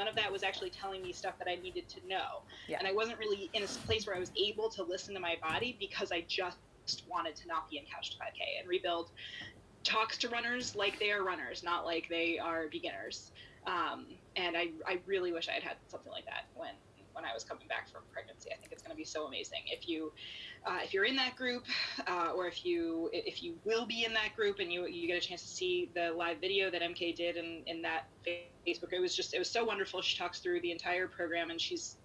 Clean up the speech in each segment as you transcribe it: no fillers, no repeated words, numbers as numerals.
none of that was actually telling me stuff that I needed to know. Yeah. And I wasn't really in a place where I was able to listen to my body because I just wanted to not be in Couch to 5K. And Rebuild talks to runners like they are runners, not like they are beginners. And I really wish I had had something like that when I was coming back from pregnancy. I think it's going to be so amazing if you're in that group, or if you will be in that group and you get a chance to see the live video that MK did in that Facebook. It was so wonderful. She talks through the entire program, and she's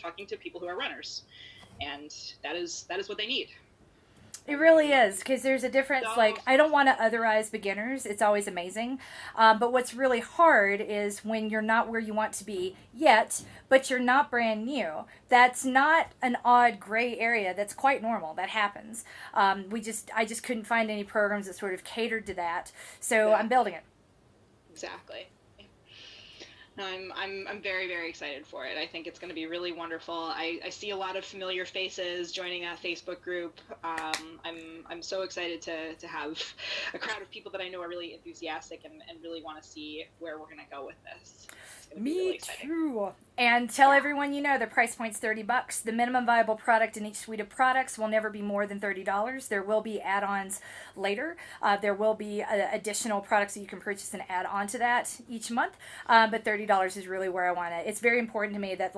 talking to people who are runners, and that is what they need. It really is, because there's a difference. Like, I don't want to otherize beginners. It's always amazing. But what's really hard is when you're not where you want to be yet, but you're not brand new. That's not an odd gray area. That's quite normal. That happens. I just couldn't find any programs that sort of catered to that. So I'm building it. Exactly. No, I'm very, very excited for it. I think it's going to be really wonderful. I see a lot of familiar faces joining that Facebook group. I'm so excited to have a crowd of people that I know are really enthusiastic and really want to see where we're going to go with this. Me too. And tell everyone you know the price point's $30. The minimum viable product in each suite of products will never be more than $30. There will be add-ons later. There will be additional products that you can purchase and add on to that each month. But $30 is really where I want it. It's very important to me that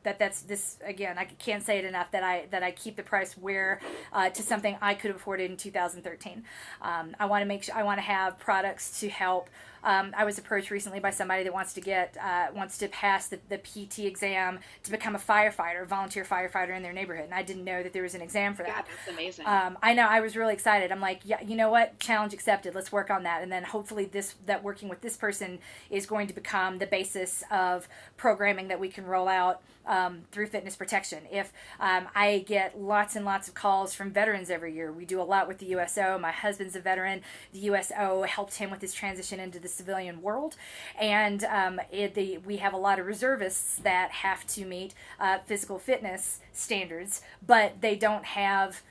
that's this again. I can't say it enough that I keep the price where to something I could have afforded in 2013. I want to make sure I want to have products to help. I was approached recently by somebody that wants to pass the PT exam to become a volunteer firefighter in their neighborhood, and I didn't know that there was an exam for that. Yeah, that's amazing. I know. I was really excited. I'm like, yeah, you know what? Challenge accepted. Let's work on that, and then hopefully that working with this person is going to become the basis of programming that we can roll out through Fitness Protection. If I get lots and lots of calls from veterans every year. We do a lot with the USO. My husband's a veteran. The USO helped him with his transition into the civilian world, and we have a lot of reservists that have to meet physical fitness standards, but they don't have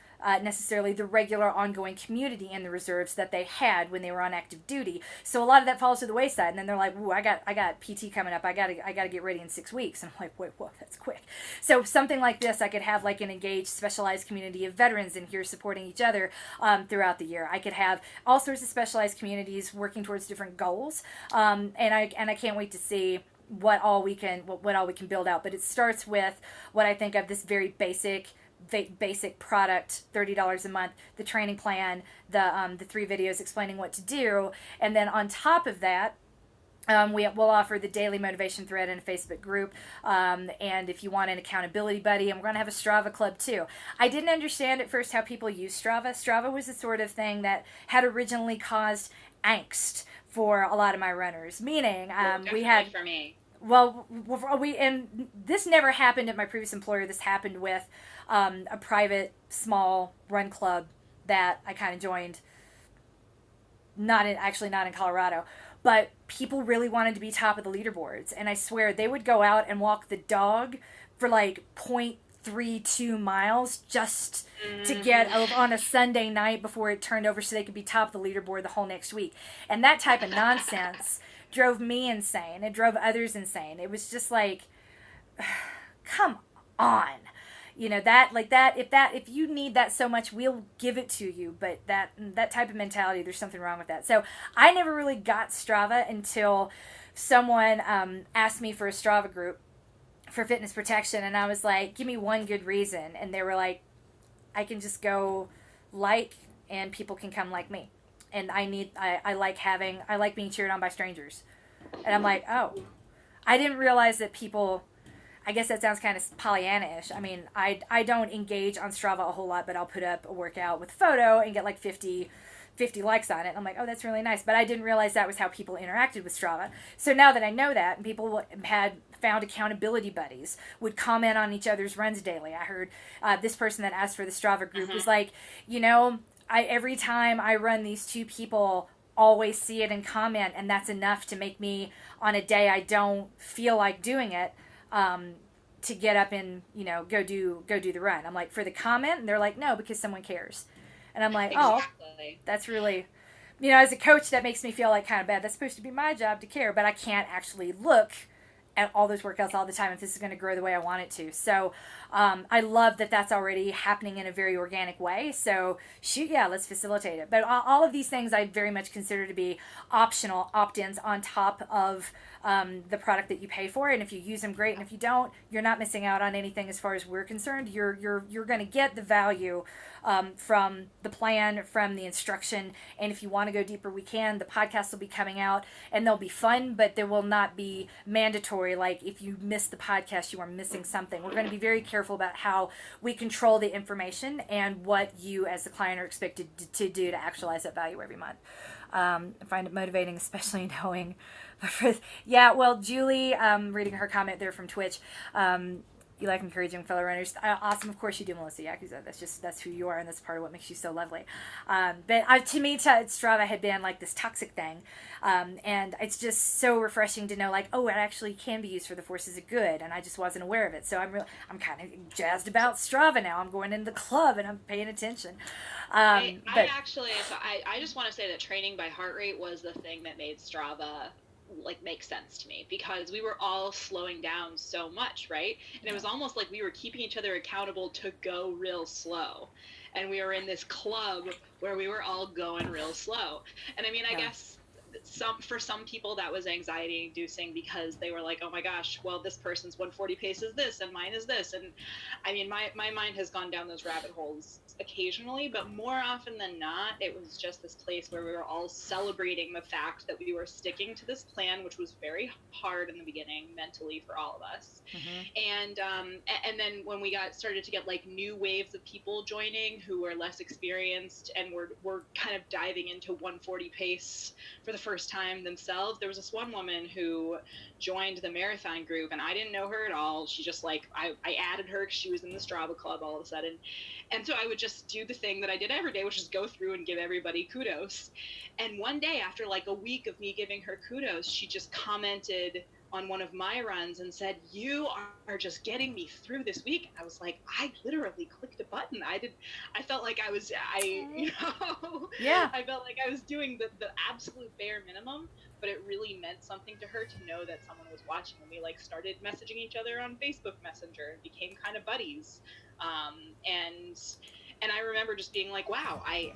necessarily the regular ongoing community in the reserves that they had when they were on active duty. So a lot of that falls to the wayside, and then they're like, "Ooh, I got PT coming up. I got to get ready in 6 weeks." And I'm like, "Wait, whoa, that's quick." So something like this, I could have like an engaged, specialized community of veterans in here supporting each other throughout the year. I could have all sorts of specialized communities working towards different goals, and I can't wait to see what all we can build out. But it starts with what I think of this very basic product, $30 a month, the training plan, the 3 videos explaining what to do, and then on top of that, we'll offer the daily motivation thread in a Facebook group, and if you want an accountability buddy, and we're going to have a Strava club too. I didn't understand at first how people use Strava. Strava was the sort of thing that had originally caused angst for a lot of my runners, meaning we had... For me. Well, and this never happened at my previous employer. This happened with a private, small run club that I kind of joined. Not in Colorado, but people really wanted to be top of the leaderboards, and I swear they would go out and walk the dog for like 0.32 miles just to get on a Sunday night before it turned over, so they could be top of the leaderboard the whole next week. And that type of nonsense drove me insane. It drove others insane. It was just like, come on. You know, if you need that so much, we'll give it to you. But that type of mentality, there's something wrong with that. So I never really got Strava until someone asked me for a Strava group for Fitness Protection. And I was like, give me one good reason. And they were like, I can just go and people can come like me. And I like being cheered on by strangers. And I'm like, oh, I didn't realize that people, I guess that sounds kind of Pollyanna-ish. I mean, I don't engage on Strava a whole lot, but I'll put up a workout with a photo and get like 50 likes on it. And I'm like, oh, that's really nice. But I didn't realize that was how people interacted with Strava. So now that I know that, and people had found accountability buddies, would comment on each other's runs daily. I heard this person that asked for the Strava group was like, you know, every time I run, these 2 people always see it and comment, and that's enough to make me, on a day I don't feel like doing it, to get up and, you know, go do the run. I'm like, for the comment? And they're like, no, because someone cares. And I'm like, exactly. Oh, that's really, you know, as a coach, that makes me feel like kind of bad. That's supposed to be my job to care, but I can't actually look at all those workouts all the time if this is going to grow the way I want it to. So I love that that's already happening in a very organic way. So shoot, yeah, let's facilitate it. But all of these things I very much consider to be optional opt-ins on top of the product that you pay for. And if you use them, great. And if you don't, you're not missing out on anything as far as we're concerned. You're going to get the value from the plan, from the instruction. And if you want to go deeper, we can. The podcast will be coming out and they'll be fun, but they will not be mandatory. Like if you miss the podcast, you are missing something. We're going to be very careful about how we control the information and what you as the client are expected to do to actualize that value every month. I find it motivating, especially knowing. Yeah, well, Julie, reading her comment there from Twitch, you like encouraging fellow runners. Awesome, of course you do, Melissa. Yeah, because that's who you are, and that's part of what makes you so lovely. But to me, Strava had been like this toxic thing, and it's just so refreshing to know, like, oh, it actually can be used for the forces of good, and I just wasn't aware of it. So I'm kind of jazzed about Strava now. I'm going into the club and I'm paying attention. I just want to say that training by heart rate was the thing that made Strava make sense to me, because we were all slowing down so much, right? And it was almost like we were keeping each other accountable to go real slow, and we were in this club where we were all going real slow. And I mean, I guess for some people that was anxiety inducing, because they were like, oh my gosh, well, this person's 140 pace is this and mine is this. And I mean, my mind has gone down those rabbit holes occasionally, but more often than not, it was just this place where we were all celebrating the fact that we were sticking to this plan, which was very hard in the beginning mentally for all of us. And then when we started to get like new waves of people joining who were less experienced and were kind of diving into 140 pace for the first time themselves, there was this one woman who joined the marathon group, and I didn't know her at all. She just I added her because she was in the Strava club all of a sudden. And so I would just do the thing that I did every day, which is go through and give everybody kudos. And one day, after like a week of me giving her kudos, she just commented on one of my runs and said, "You are just getting me through this week." I was like, I literally clicked a button. I felt like I felt like I was doing the absolute bare minimum, but it really meant something to her to know that someone was watching. And we started messaging each other on Facebook Messenger and became kind of buddies. And I remember just being like, wow, I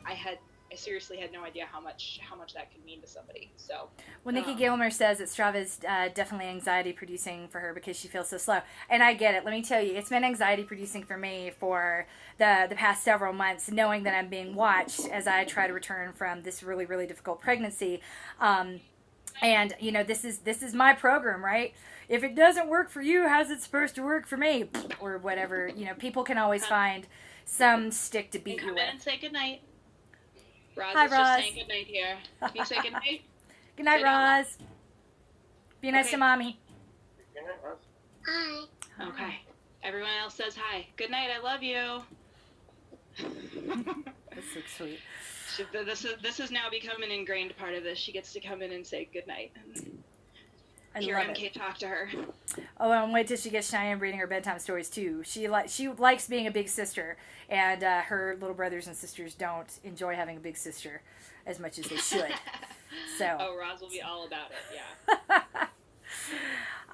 seriously had no idea how much that could mean to somebody. So, well, Nikki Gilmer says that Strava is definitely anxiety producing for her because she feels so slow, and I get it. Let me tell you, it's been anxiety producing for me for the past several months, knowing that I'm being watched as I try to return from this really, really difficult pregnancy. And you know, this is my program, right? If it doesn't work for you, how's it supposed to work for me? Or whatever. You know, people can always find some stick to beat you with. Come in and say goodnight. Roz Hi, is Roz. just saying goodnight here. Can you say goodnight? Good night, Roz. Be nice to Mommy. Good night, Roz. Hi. Okay. Everyone else says hi. Good night. I love you. That's so sweet. This has now become an ingrained part of this. She gets to come in and say goodnight. I Hear love MK it. talk to her. Oh, and wait till she gets Cheyenne reading her bedtime stories too. She likes being a big sister, and her little brothers and sisters don't enjoy having a big sister as much as they should. So. Oh, Roz will be all about it. Yeah.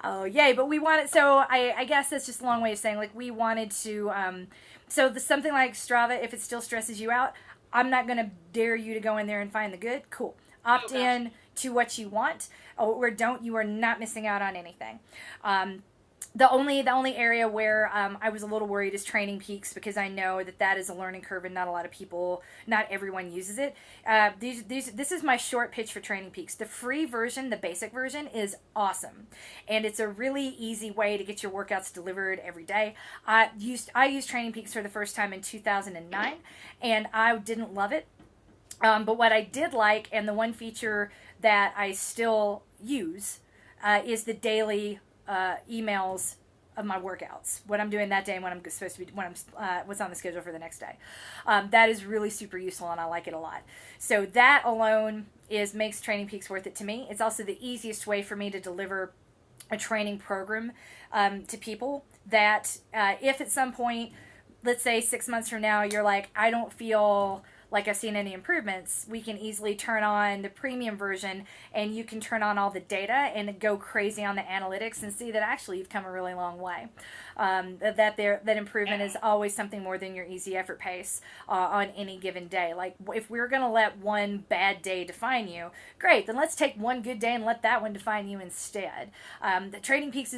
Oh, yay! But we wanted. So I guess that's just a long way of saying we wanted to. Something like Strava, if it still stresses you out, I'm not going to dare you to go in there and find the good. Cool. Opt in to what you want, or don't. You are not missing out on anything. The only area where I was a little worried is Training Peaks, because I know that is a learning curve and not everyone uses it. This is my short pitch for Training Peaks. The free version, the basic version, is awesome, and it's a really easy way to get your workouts delivered every day. I used Training Peaks for the first time in 2009, and I didn't love it. But what I did like, and the one feature that I still use, is the daily emails of my workouts, what I'm doing that day and what I'm supposed to be, what's on the schedule for the next day. That is really super useful, and I like it a lot. So that alone makes Training Peaks worth it to me. It's also the easiest way for me to deliver a training program to people that if at some point, let's say 6 months from now, you're like, I don't feel like I've seen any improvements, we can easily turn on the premium version and you can turn on all the data and go crazy on the analytics and see that actually you've come a really long way. That improvement is always something more than your easy effort pace on any given day. Like if we're going to let one bad day define you, great, then let's take one good day and let that one define you instead. The Trading Peaks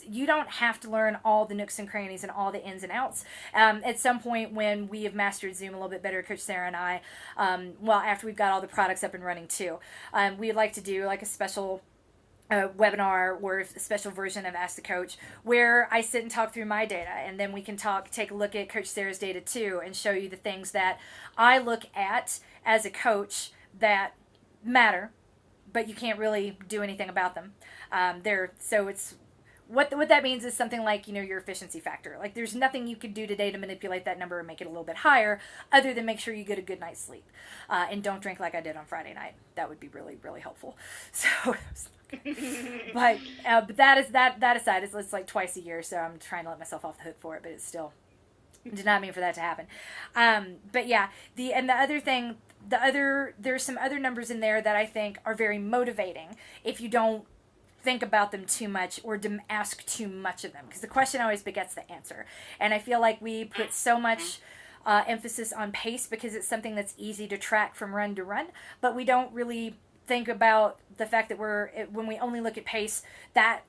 you don't have to learn all the nooks and crannies and all the ins and outs. At some point when we have mastered Zoom a little bit better, Coach Sarah and I, after we've got all the products up and running too, we'd like to do like a special webinar or a special version of Ask the Coach where I sit and talk through my data, and then we can take a look at Coach Sarah's data too and show you the things that I look at as a coach that matter, but you can't really do anything about them. So it's what that means is something like, your efficiency factor. Like there's nothing you could do today to manipulate that number and make it a little bit higher other than make sure you get a good night's sleep. And don't drink like I did on Friday night. That would be really, really helpful. So, but that aside, it's like twice a year, so I'm trying to let myself off the hook for it, but it's still did not mean for that to happen. But yeah, the other thing, there's some other numbers in there that I think are very motivating if you don't think about them too much or ask too much of them, because the question always begets the answer. And I feel like we put so much emphasis on pace because it's something that's easy to track from run to run, but we don't really think about the fact that when we only look at pace, that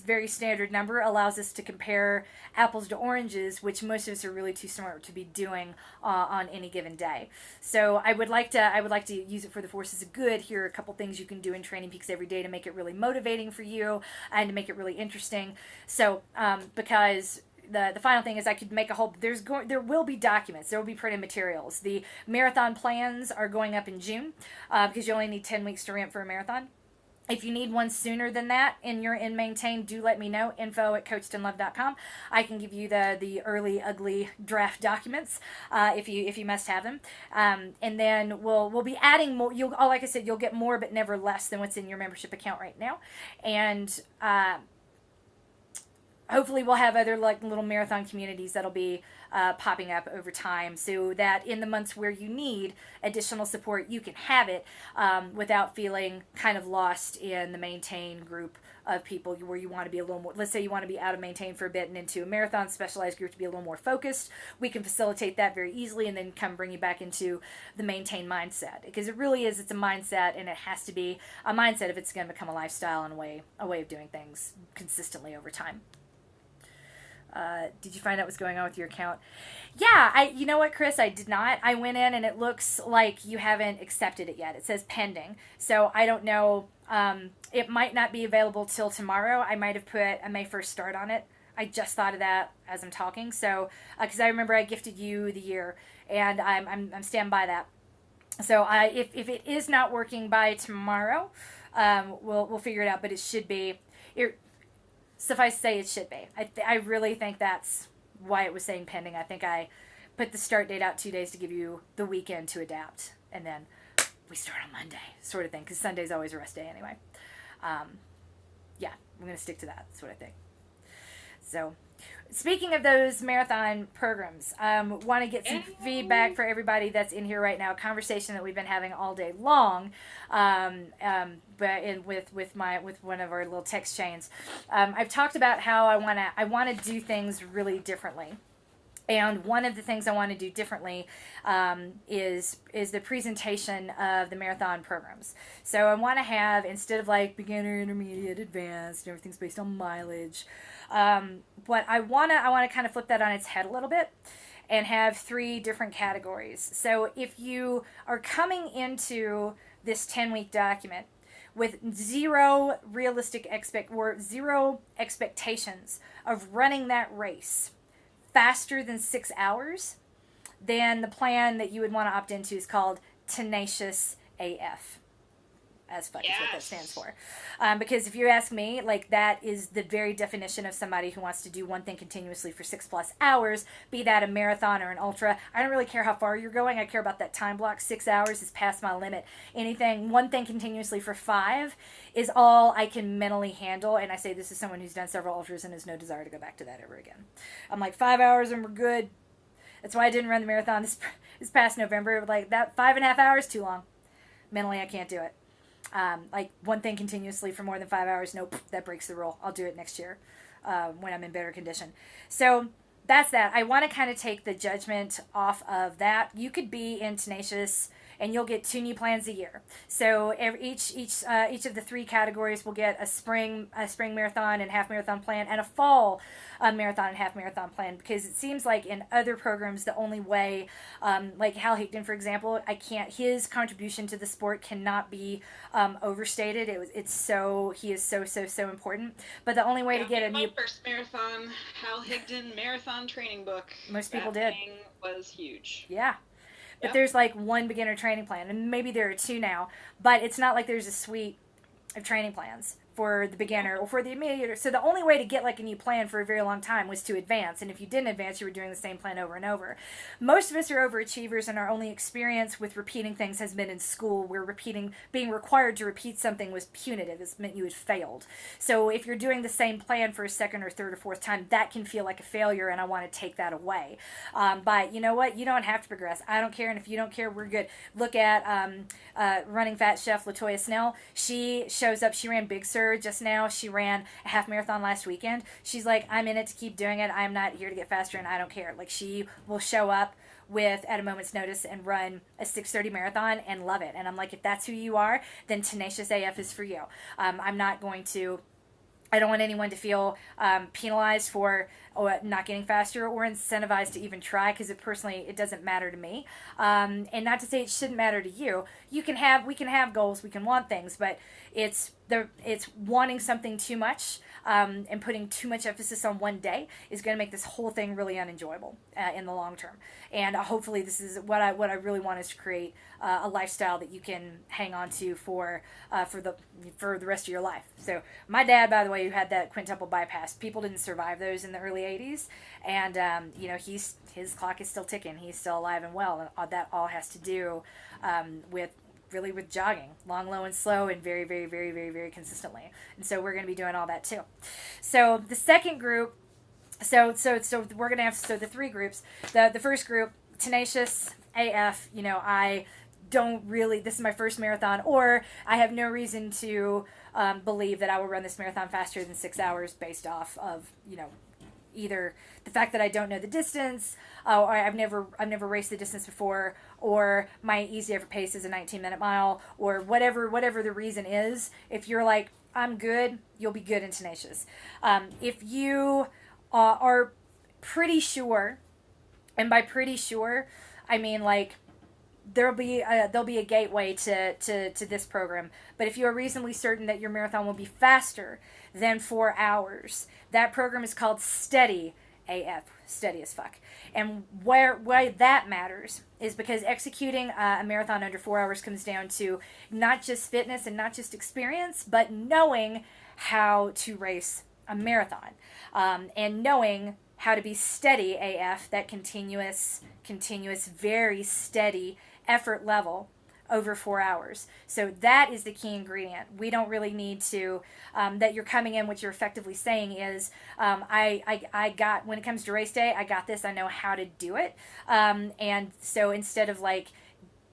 very standard number allows us to compare apples to oranges, which most of us are really too smart to be doing on any given day. So I would like to use it for the forces of good. Here are a couple things you can do in Training Peaks every day to make it really motivating for you and to make it really interesting. So because the final thing is I could make a whole, there will be documents, there will be printed materials. The marathon plans are going up in June because you only need 10 weeks to ramp for a marathon. If you need one sooner than that and you're in Maintain, do let me know. info@coachdonlove.com. I can give you the early ugly draft documents if you must have them. And then we'll be adding more. Like I said, you'll get more but never less than what's in your membership account right now. And hopefully we'll have other like little marathon communities that'll be popping up over time, so that in the months where you need additional support, you can have it without feeling kind of lost in the Maintain group of people where you want to be a little more, let's say you want to be out of Maintain for a bit and into a marathon specialized group to be a little more focused. We can facilitate that very easily and then come bring you back into the Maintain mindset, because it really is, it's a mindset, and it has to be a mindset if it's going to become a lifestyle and a way of doing things consistently over time. Did you find out what's going on with your account? Yeah, you know what, Chris? I did not. I went in and it looks like you haven't accepted it yet. It says pending. So I don't know. It might not be available till tomorrow. I might have put a May 1st start on it. I just thought of that as I'm talking. So, because I remember I gifted you the year, and I'm stand by that. So if it is not working by tomorrow, we'll figure it out. But it should be. Suffice to say, it should be. I really think that's why it was saying pending. I think I put the start date out 2 days to give you the weekend to adapt, and then we start on Monday, sort of thing, because Sunday's always a rest day anyway. Yeah, I'm going to stick to that. That's what I think. So, speaking of those marathon programs, want to get some feedback for everybody that's in here right now. A conversation that we've been having all day long, but with one of our little text chains. I've talked about how I want to do things really differently. And one of the things I want to do differently is the presentation of the marathon programs. So I want to have, instead of like beginner, intermediate, advanced, and everything's based on mileage, but I want to kind of flip that on its head a little bit and have 3 different categories. So if you are coming into this 10-week document with zero expectations of running that race faster than 6 hours, then the plan that you would want to opt into is called Tenacious AF. As fuck is what that stands for. Because if you ask me, like, that is the very definition of somebody who wants to do one thing continuously for 6+ hours, be that a marathon or an ultra. I don't really care how far you're going. I care about that time block. 6 hours is past my limit. One thing continuously for 5 is all I can mentally handle. And I say this is someone who's done several ultras and has no desire to go back to that ever again. I'm like, 5 hours and we're good. That's why I didn't run the marathon this past November. Like that 5.5 hours too long. Mentally, I can't do it. Like one thing continuously for more than 5 hours, nope, that breaks the rule. I'll do it next year when I'm in better condition. So that's that. I want to kind of take the judgment off of that. You could be in Tenacious and you'll get 2 new plans a year. So each of the 3 categories will get a spring marathon and half marathon plan and a fall marathon and half marathon plan, because it seems like in other programs the only way, like Hal Higdon, for example, his contribution to the sport cannot be overstated. He is so important. But the only way to get a new first marathon, Hal Higdon marathon training book. Most people did. Thing was huge. Yeah. But there's like one beginner training plan, and maybe there are 2 now, but it's not like there's a suite of training plans for the beginner or for the intermediate. So the only way to get like a new plan for a very long time was to advance, and if you didn't advance, you were doing the same plan over and over. Most of us are overachievers, and our only experience with repeating things has been in school, where being required to repeat something was punitive. It meant you had failed. So if you're doing the same plan for a second or third or fourth time, that can feel like a failure, and I want to take that away. But you know what? You don't have to progress. I don't care, and if you don't care, we're good. Look at Running Fat Chef Latoya Snell. She shows up. She ran Big Sur just now. She ran a half marathon last weekend. She's like, I'm in it to keep doing it. I'm not here to get faster, and I don't care. Like, she will show up at a moment's notice and run a 6:30 marathon and love it. And I'm like, if that's who you are, then Tenacious AF is for you. I don't want anyone to feel penalized for not getting faster or incentivized to even try, because it doesn't matter to me. And not to say it shouldn't matter to you. We can have goals, we can want things, but it's wanting something too much and putting too much emphasis on one day is going to make this whole thing really unenjoyable in the long term. And hopefully this is what I really want, is to create a lifestyle that you can hang on to for the rest of your life. So my dad, by the way, who had that quintuple bypass, people didn't survive those in the early 80s, and his clock is still ticking. He's still alive and well, and that all has to do with jogging, long, low, and slow, and very, very, very, very, very consistently. And so we're going to be doing all that too. So the second group, so we're going to have the 3 groups. The first group, Tenacious AF. I don't really, this is my first marathon, or I have no reason to believe that I will run this marathon faster than 6 hours based off of, either the fact that I don't know the distance, or I've never raced the distance before, or my easy effort pace is a 19-minute mile, or whatever the reason is. If you're like, I'm good, you'll be good in Tenacious. If you are pretty sure, and by pretty sure, I mean like there'll be a gateway to this program. But if you are reasonably certain that your marathon will be faster than 4 hours, that program is called Steady AF, steady as fuck. And why that matters is because executing a marathon under 4 hours comes down to not just fitness and not just experience, but knowing how to race a marathon, and knowing how to be steady AF, that continuous, very steady effort level over 4 hours. So that is the key ingredient. We don't really need to, that you're coming in, what you're effectively saying is, I got, when it comes to race day, I got this, I know how to do it. And so instead of like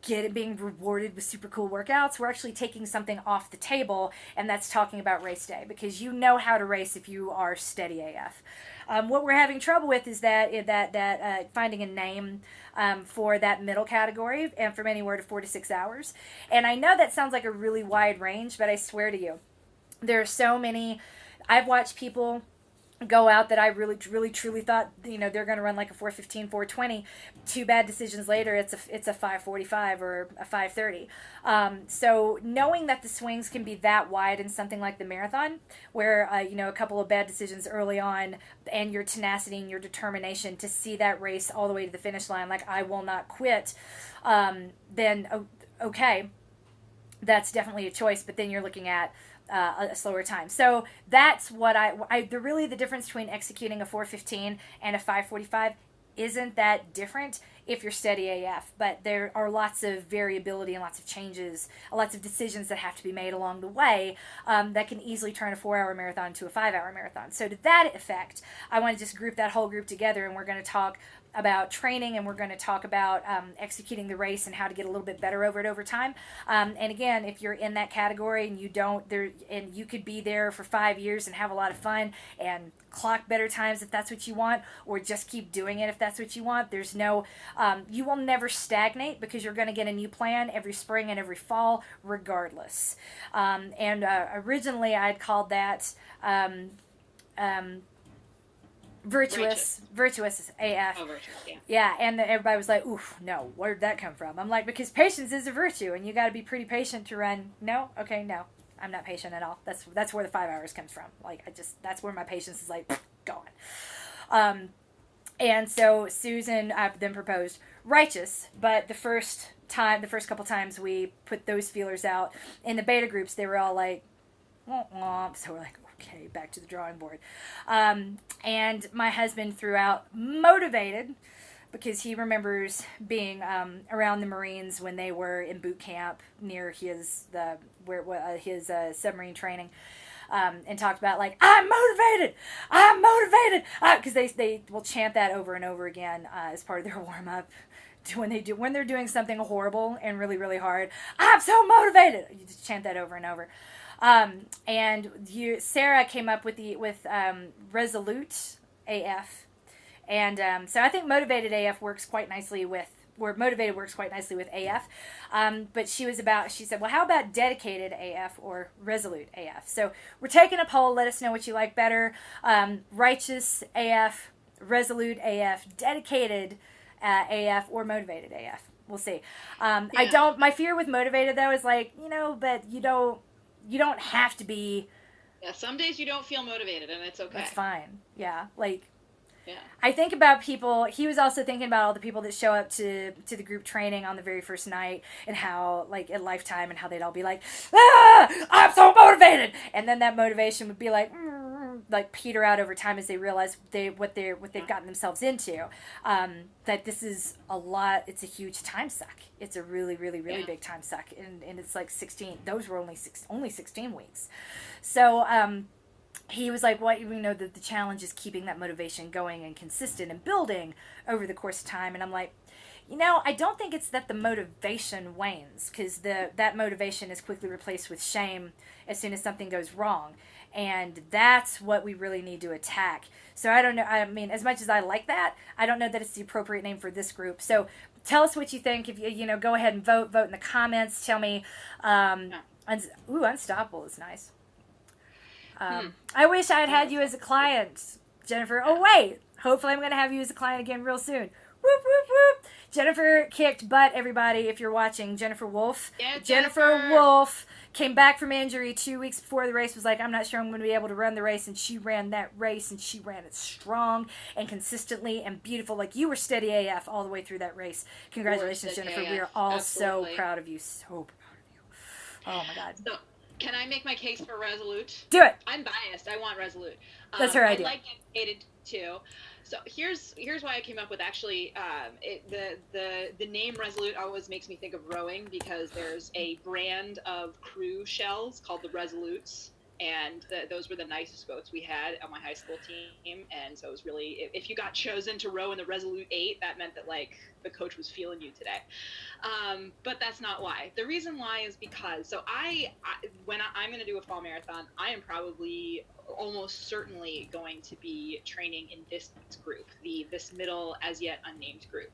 being rewarded with super cool workouts, we're actually taking something off the table, and that's talking about race day, because you know how to race if you are steady AF. What we're having trouble with is that finding a name for that middle category, and from anywhere to 4 to 6 hours. And I know that sounds like a really wide range, but I swear to you, there are so many. I've watched people go out that I really truly thought they're going to run like a 4:15, 4:20. 2 bad decisions later, it's a 5:45 or a 5:30. So knowing that the swings can be that wide in something like the marathon, where a couple of bad decisions early on, and your tenacity and your determination to see that race all the way to the finish line, like I will not quit, then okay, that's definitely a choice. But then you're looking at a slower time. So that's what the difference between executing a 4:15 and a 5:45 isn't that different. if you're steady AF. But there are lots of variability and lots of changes, lots of decisions that have to be made along the way that can easily turn a 4-hour marathon into a 5-hour marathon. So to that effect, I want to just group that whole group together, and we're going to talk about training, and we're going to talk about executing the race and how to get a little bit better over time. And again, if you're in that category and you could be there for 5 years and have a lot of fun and clock better times if that's what you want, or just keep doing it if that's what you want. There's no, you will never stagnate, because you're going to get a new plan every spring and every fall regardless. Originally I'd called that virtuous AF. Oh, virtuous, yeah. Yeah, and everybody was like, "Oof, no, where'd that come from?" I'm like, because patience is a virtue, and you got to be pretty patient to run. No, okay, no, I'm not patient at all. That's where the 5 hours comes from. Like, that's where my patience is like gone. And so Susan then proposed righteous, but the first couple times we put those feelers out in the beta groups, they were all like, womp womp. So we're like, okay, back to the drawing board. And my husband threw out motivated, because he remembers being around the Marines when they were in boot camp near his submarine training, and talked about like, I'm motivated, because they will chant that over and over again as part of their warm up. When they're doing something horrible and really, really hard, I'm so motivated. You just chant that over and over. And Sarah came up with resolute AF, and so I think motivated AF works quite nicely with. Where motivated works quite nicely with AF, but she said, well, how about dedicated AF or resolute AF? So we're taking a poll. Let us know what you like better: righteous AF, resolute AF, dedicated AF, or motivated AF. We'll see. Yeah. My fear with motivated though is like, but you don't have to be. Yeah, some days you don't feel motivated, and it's okay. That's fine. Yeah, like. Yeah. I think about people. He was also thinking about all the people that show up to the group training on the very first night, and how, like, at Lifetime, and how they'd all be like, I'm so motivated, and then that motivation would be like peter out over time as they realize what they've gotten themselves into. That this is a lot. It's a huge time suck. It's a really, really, really big time suck, and it's like 16. Those were only 16 weeks. So. He was like, well, the challenge is keeping that motivation going and consistent and building over the course of time. And I'm like, I don't think it's that the motivation wanes, because that motivation is quickly replaced with shame as soon as something goes wrong. And that's what we really need to attack. So I don't know. I mean, as much as I like that, I don't know that it's the appropriate name for this group. So tell us what you think. If you go ahead and vote in the comments. Tell me. Unstoppable is nice. I wish I had you as a client, Jennifer. Oh, wait. Hopefully I'm going to have you as a client again real soon. Whoop, whoop, whoop. Jennifer kicked butt, everybody, if you're watching. Jennifer Wolf. Yeah, Jennifer Wolf came back from injury 2 weeks before the race, was like, I'm not sure I'm going to be able to run the race, and she ran that race, and she ran it strong and consistently and beautiful. Like, you were steady AF all the way through that race. Congratulations, Jennifer. AF. We are all so proud of you. So proud of you. Oh, my God. So, can I make my case for resolute? Do it. I'm biased. I want resolute. That's her idea. I like dedicated too. So here's why I came up with actually the name resolute always makes me think of rowing, because there's a brand of crew shells called the Resolutes, and those were the nicest boats we had on my high school team. And so it was really, if you got chosen to row in the Resolute 8, that meant that like the coach was feeling you today. But that's not why. The reason why is because, so when I'm going to do a fall marathon, I am probably almost certainly going to be training in this group, this middle as yet unnamed group.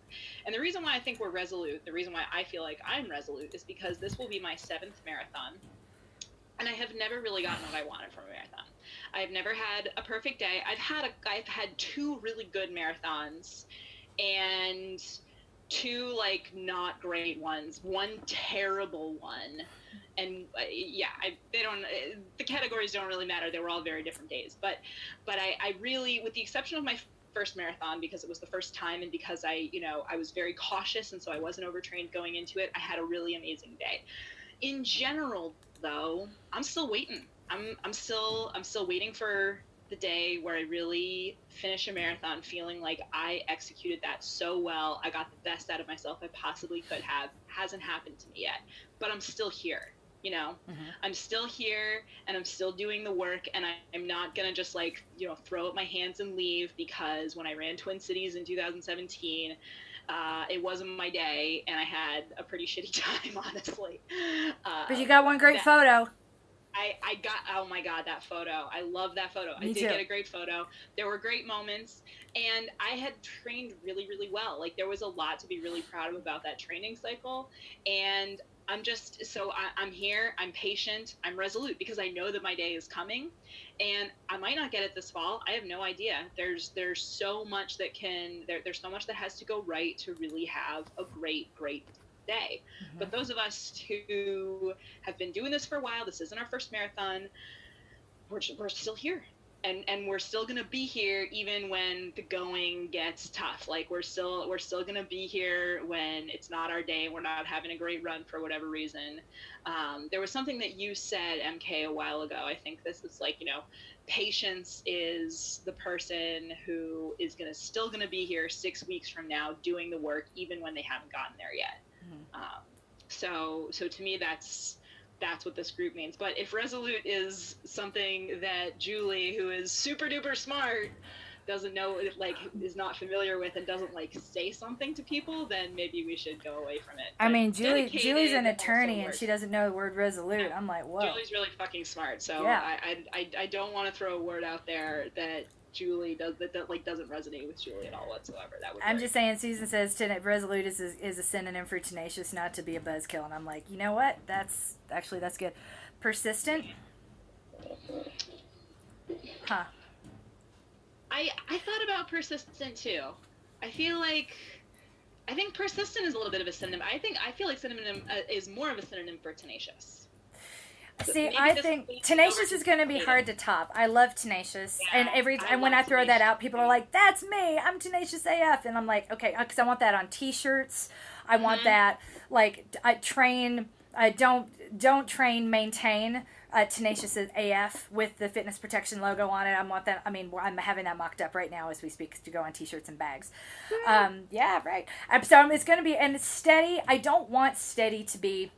And the reason why I think we're resolute, the reason why I feel like I'm resolute, is because this will be my 7th marathon. And I have never really gotten what I wanted from a marathon. I've never had a perfect day. I've had 2 really good marathons and 2 like not great ones, 1 terrible one. And the categories don't really matter. They were all very different days. But I really, with the exception of my first marathon, because it was the first time and because I was very cautious, and so I wasn't overtrained going into it, I had a really amazing day. In general, though, I'm still waiting. I'm still waiting for the day where I really finish a marathon feeling like I executed that so well. I got the best out of myself I possibly could have. Hasn't happened to me yet, but I'm still here. You know, I'm still here and I'm still doing the work, and I'm not going to just like, you know, throw up my hands and leave, because when I ran Twin Cities in 2017, it wasn't my day and I had a pretty shitty time, honestly. But you got one great photo. I got, oh my God, that photo. I love that photo. Me I did too. get a great photo. There were great moments, and I had trained really, really well. Like, there was a lot to be really proud of about that training cycle. And I'm just, so I'm here, I'm patient, I'm resolute, because I know that my day is coming, and I might not get it this fall. I have no idea. There's so much that there's so much that has to go right to really have a great day. But those of us who have been doing this for a while, this isn't our first marathon, we're still here. And we're still gonna be here even when the going gets tough. Like, we're still gonna be here when it's not our day, we're not having a great run for whatever reason. There was something that you said, MK, a while ago. I think this is like, you know, patience is the person who is still gonna be here 6 weeks from now doing the work even when they haven't gotten there yet. So to me, that's what this group means. But if resolute is something that Julie, who is super duper smart, doesn't know, like, is not familiar with, and doesn't like say something to people, then maybe we should go away from it. I mean, Julie's an attorney and she doesn't know the word resolute. Yeah. I'm like, whoa. Julie's really fucking smart. So yeah. I don't want to throw a word out there that Julie that like doesn't resonate with Julie at all whatsoever. I'm just saying, Susan says resolute is a synonym for tenacious, not to be a buzzkill, and I'm like, you know what? That's good. Persistent. Huh. I thought about persistent too. I think persistent is a little bit of a synonym. I feel like synonym is more of a synonym for tenacious. See, I think tenacious is going to be hard to top. I love tenacious, and when I throw that out, people are like, "That's me. I'm tenacious AF," and I'm like, "Okay," because I want that on T-shirts. I want that, like, don't train, maintain tenacious AF with the fitness protection logo on it. I want that. I mean, I'm having that mocked up right now as we speak to go on T-shirts and bags. Yeah, right. So it's going to be, and it's steady. I don't want steady to be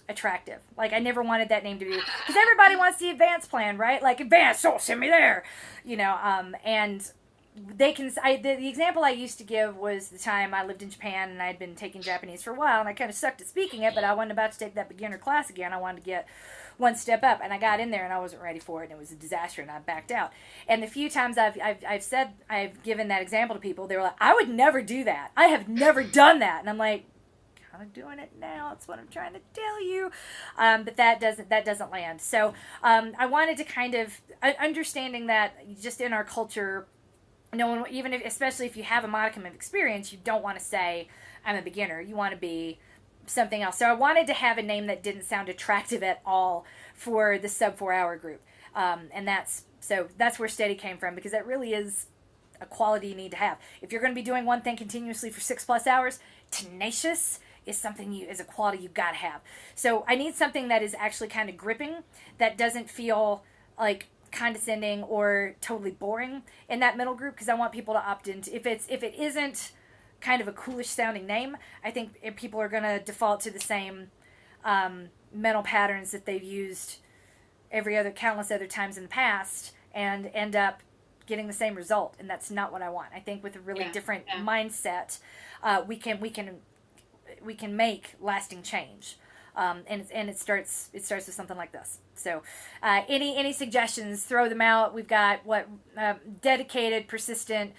attractive. Like, I never wanted that name to be, because everybody wants the advanced plan, right? Like, advanced, so send me there, you know. And they can. The example I used to give was the time I lived in Japan and I'd been taking Japanese for a while, and I kind of sucked at speaking it, but I wasn't about to take that beginner class again. I wanted to get one step up, and I got in there and I wasn't ready for it, and it was a disaster, and I backed out. And the few times I've given that example to people, they were like, "I would never do that. I have never done that," and I'm like, I'm doing it now. That's what I'm trying to tell you. But that doesn't land. So I wanted to kind of understanding that just in our culture, no one, especially if you have a modicum of experience, you don't want to say I'm a beginner. You want to be something else. So I wanted to have a name that didn't sound attractive at all for the sub 4 hour group. And that's where steady came from, because that really is a quality you need to have. If you're going to be doing one thing continuously for 6+ hours, tenacious is something is a quality you gotta have. So I need something that is actually kind of gripping, that doesn't feel like condescending or totally boring in that middle group, because I want people to opt into. If it isn't kind of a coolish sounding name, I think people are gonna default to the same mental patterns that they've used countless other times in the past, and end up getting the same result, and that's not what I want. I think with a really different mindset, we can make lasting change, and it starts with something like this. So, any suggestions? Throw them out. We've got dedicated, persistent,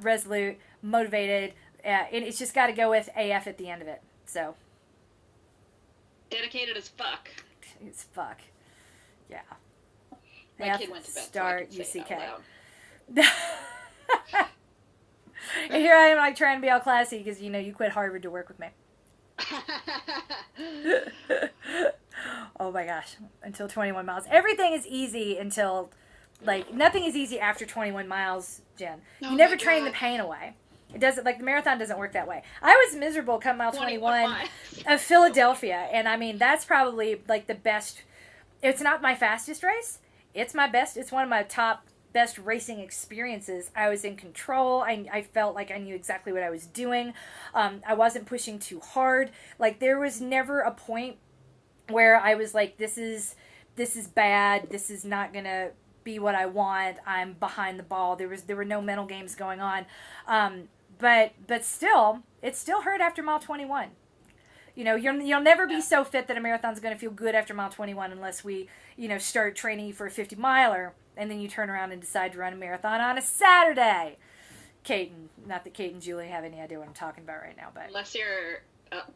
resolute, motivated, and it's just got to go with AF at the end of it. So, dedicated as fuck. It's fuck. Yeah. My kid went to bed. Start UCK. And here I am, like, trying to be all classy because you quit Harvard to work with me. Oh my gosh, until 21 miles. Everything is easy until, like, nothing is easy after 21 miles, Jen. You never train the pain away. It doesn't, like, the marathon doesn't work that way. I was miserable come mile 21 of Philadelphia, and I mean, that's probably, like, the best. It's not my fastest race. It's my best. It's one of my top best racing experiences. I was in control. I felt like I knew exactly what I was doing. I wasn't pushing too hard. Like, there was never a point where I was like, this is bad. This is not going to be what I want. I'm behind the ball. There were no mental games going on. But still, it still hurt after mile 21. You know, you'll never be so fit that a marathon's going to feel good after mile 21 unless we, start training for a 50 miler, and then you turn around and decide to run a marathon on a Saturday. Not that Kate and Julie have any idea what I'm talking about right now, but unless you're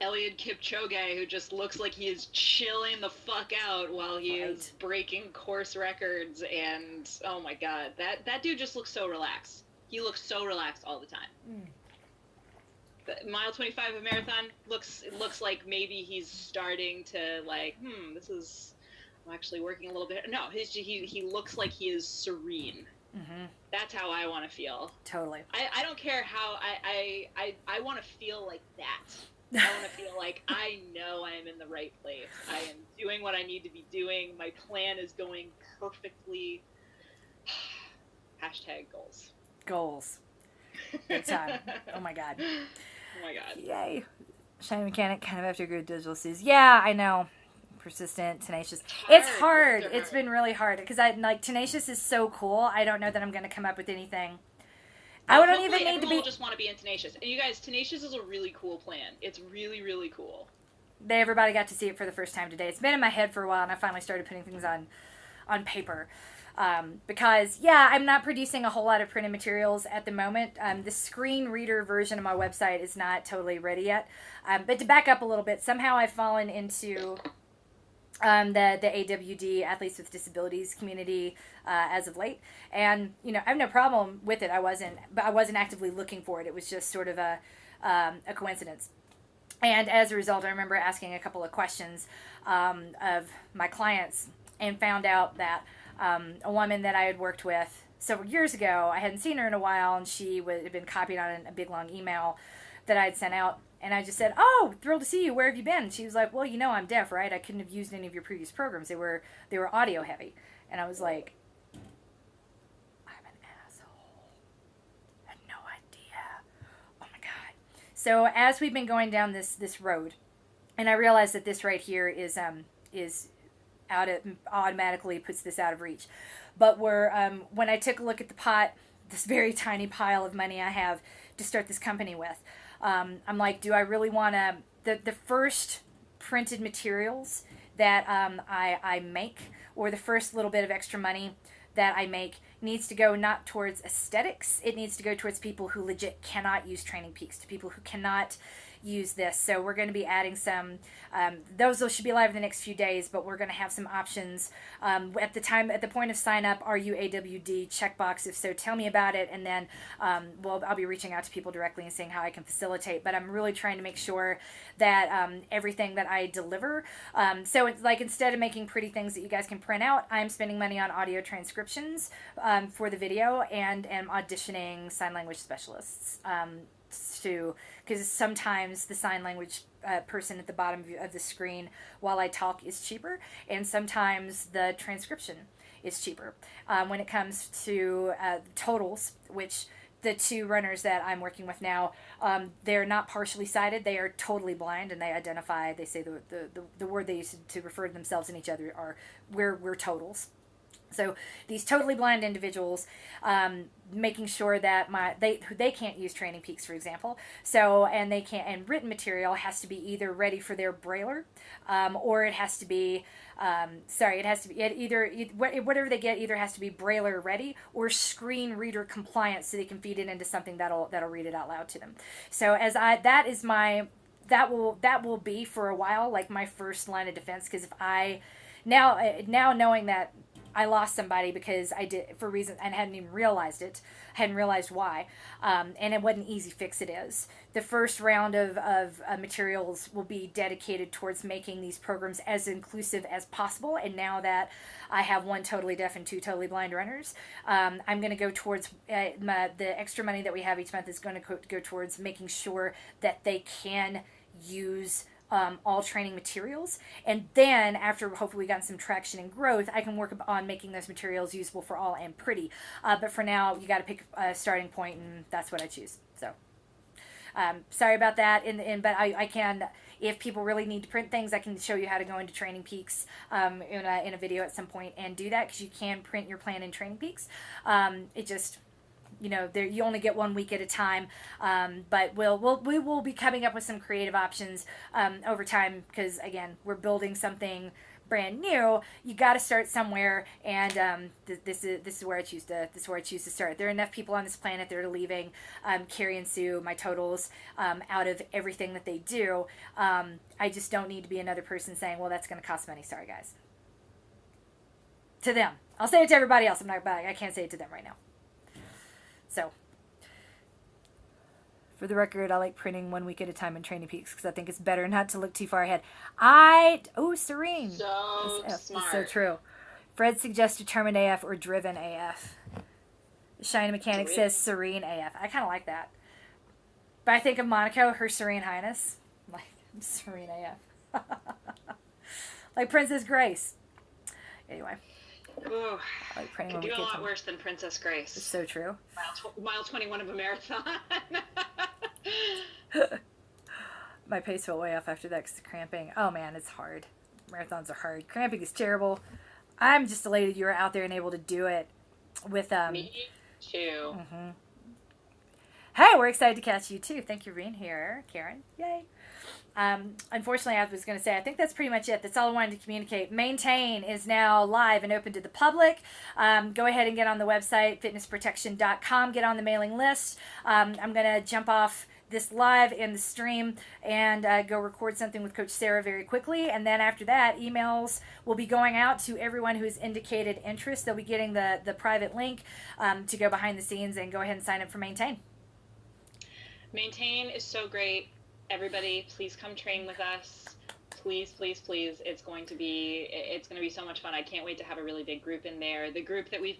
Eliud Kipchoge, who just looks like he is chilling the fuck out while he is breaking course records, and oh my god, that dude just looks so relaxed. He looks so relaxed all the time. The mile 25 of marathon looks like maybe he's starting to like, I'm actually working a little bit. No, he looks like he is serene. Mm-hmm. That's how I want to feel. Totally. I don't care how I want to feel like that. I want to feel like I know I am in the right place. I am doing what I need to be doing. My plan is going perfectly. Hashtag goals. Goals. Big time. Oh my god. Oh my god. Yay. Shiny Mechanic kind of after good digital says, yeah, I know. Persistent, tenacious. It's hard. It's been really hard because tenacious is so cool. I don't know that I'm going to come up with anything. Well, I don't even need to be. Just want to be in tenacious. And you guys, tenacious is a really cool plan. It's really, really cool. Everybody got to see it for the first time today. It's been in my head for a while, and I finally started putting things on paper. Because, I'm not producing a whole lot of printed materials at the moment. The screen reader version of my website is not totally ready yet. But to back up a little bit, somehow I've fallen into the AWD, Athletes with Disabilities community, as of late. And, I have no problem with it. I wasn't actively looking for it. It was just sort of a coincidence. And as a result, I remember asking a couple of questions of my clients and found out that a woman that I had worked with several years ago, I hadn't seen her in a while, and she had been copied on a big long email that I had sent out. And I just said, "Oh, thrilled to see you. Where have you been?" And she was like, "Well, I'm deaf, right? I couldn't have used any of your previous programs. They were audio heavy." And I was like, "I'm an asshole. I had no idea. Oh my god." So as we've been going down this road, and I realized that this right here is out of, automatically puts this out of reach. But when I took a look at the pot, this very tiny pile of money I have to start this company with, I'm like, do I really want to, the first printed materials that I make, or the first little bit of extra money that I make, needs to go not towards aesthetics. It needs to go towards people who legit cannot use Training Peaks, to people who cannot use this. So we're going to be adding some, those should be live in the next few days, but we're going to have some options at the point of sign up. Are you AWD? Checkbox. If so, tell me about it, and then I'll be reaching out to people directly and seeing how I can facilitate. But I'm really trying to make sure that everything that I deliver, so it's like, instead of making pretty things that you guys can print out, I'm spending money on audio transcriptions for the video, and am auditioning sign language specialists because sometimes the sign language person at the bottom of the screen while I talk is cheaper, and sometimes the transcription is cheaper. When it comes to totals, which the two runners that I'm working with now, they're not partially sighted, they are totally blind, and they say the word they use to refer to themselves and each other are, we're totals. So these totally blind individuals, making sure that they can't use Training Peaks, for example. So, and written material has to be either ready for their brailler, or it has to be, whatever they get either has to be brailler ready or screen reader compliant, so they can feed it into something that'll read it out loud to them. So that will be for a while like my first line of defense, because if I now knowing that I lost somebody because I did, for reasons, and hadn't even realized it, hadn't realized why, and what an easy fix it is. The first round of materials will be dedicated towards making these programs as inclusive as possible, and now that I have one totally deaf and two totally blind runners, I'm going to go towards, the extra money that we have each month is going to go towards making sure that they can use all training materials. And then after hopefully we got some traction and growth, I can work on making those materials usable for all and pretty. But for now, you got to pick a starting point, and that's what I choose. So sorry about that. But I can, if people really need to print things, I can show you how to go into Training Peaks in a video at some point and do that, because you can print your plan in Training Peaks. It just, you only get 1 week at a time, but we will be coming up with some creative options over time, because again, we're building something brand new. You got to start somewhere, and this is where I choose to start. There are enough people on this planet that are leaving Carrie and Sue, my totals, out of everything that they do. I just don't need to be another person saying, well, that's going to cost money. Sorry, guys. To them. I'll say it to everybody else. I can't say it to them right now. So, for the record, I like printing 1 week at a time in Training Peaks, because I think it's better not to look too far ahead. Serene. So that's smart. So true. Fred suggests determined AF or driven AF. Shiny Mechanic says serene AF. I kind of like that. But I think of Monaco, her Serene Highness. Like, serene AF. Like Princess Grace. Anyway. Ooh, like could do a lot worse than Princess Grace. It's so true. Mile 21 of a marathon. My pace fell way off after that because of cramping. Oh man, it's hard. Marathons are hard. Cramping is terrible. I'm just elated you were out there and able to do it with Me too. Mm-hmm. Hey, we're excited to catch you too. Thank you for being here, Karen. Yay. Unfortunately, I was going to say, I think that's pretty much it. That's all I wanted to communicate. Maintain is now live and open to the public. Go ahead and get on the website, fitnessprotection.com. Get on the mailing list. I'm going to jump off this live in the stream and go record something with Coach Sarah very quickly. And then after that, emails will be going out to everyone who has indicated interest. They'll be getting the private link to go behind the scenes and go ahead and sign up for Maintain. Maintain is so great. Everybody, please come train with us. Please, please, please. It's going to be so much fun. I can't wait to have a really big group in there. The group that we've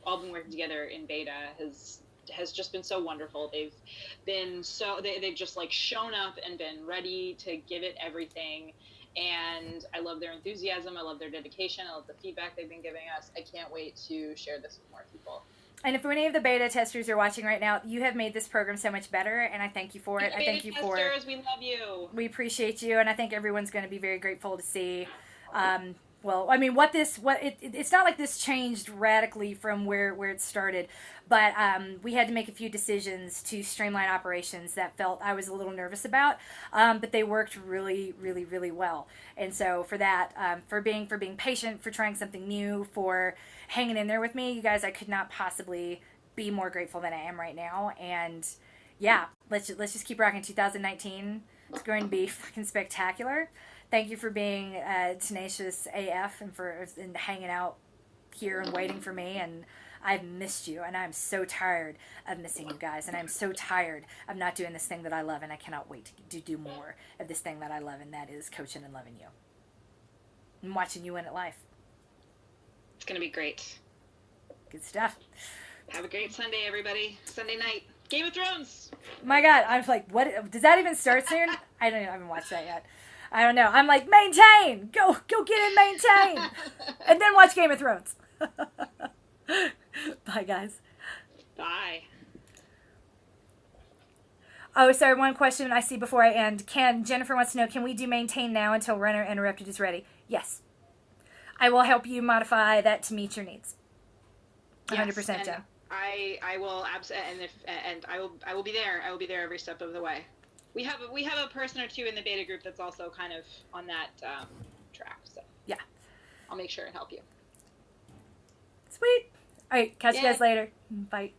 all been working together in beta has just been so wonderful. They've just like shown up and been ready to give it everything. And I love their enthusiasm. I love their dedication. I love the feedback they've been giving us. I can't wait to share this with more people. And if any of the beta testers are watching right now, you have made this program so much better, and I thank you for it. I thank you for it. We love you. We appreciate you, and I think everyone's going to be very grateful to see. It's not like this changed radically from where it started, but we had to make a few decisions to streamline operations that I was a little nervous about, but they worked really, really, really well. And so for that, for being patient, for trying something new, for hanging in there with me, you guys, I could not possibly be more grateful than I am right now. And yeah, let's just keep rocking. 2019 is going to be fucking spectacular. Thank you for being tenacious AF and hanging out here and waiting for me. And I've missed you, and I'm so tired of missing you guys. And I'm so tired of not doing this thing that I love, and I cannot wait to do more of this thing that I love, and that is coaching and loving you. And watching you win at life. It's going to be great. Good stuff. Have a great Sunday, everybody. Sunday night. Game of Thrones. My God, I'm like, what? Does that even start soon? I don't know. I haven't watched that yet. I don't know. I'm like, Maintain! Go get in Maintain! And then watch Game of Thrones. Bye, guys. Bye. Oh, sorry, one question I see before I end. Jennifer wants to know, can we do Maintain now until Runner Interrupted is ready? Yes. I will help you modify that to meet your needs. 100%, Jen. I will I will be there. I will be there every step of the way. We have a person or two in the beta group that's also kind of on that track. So yeah, I'll make sure and help you. Sweet. All right, catch you guys later. Bye.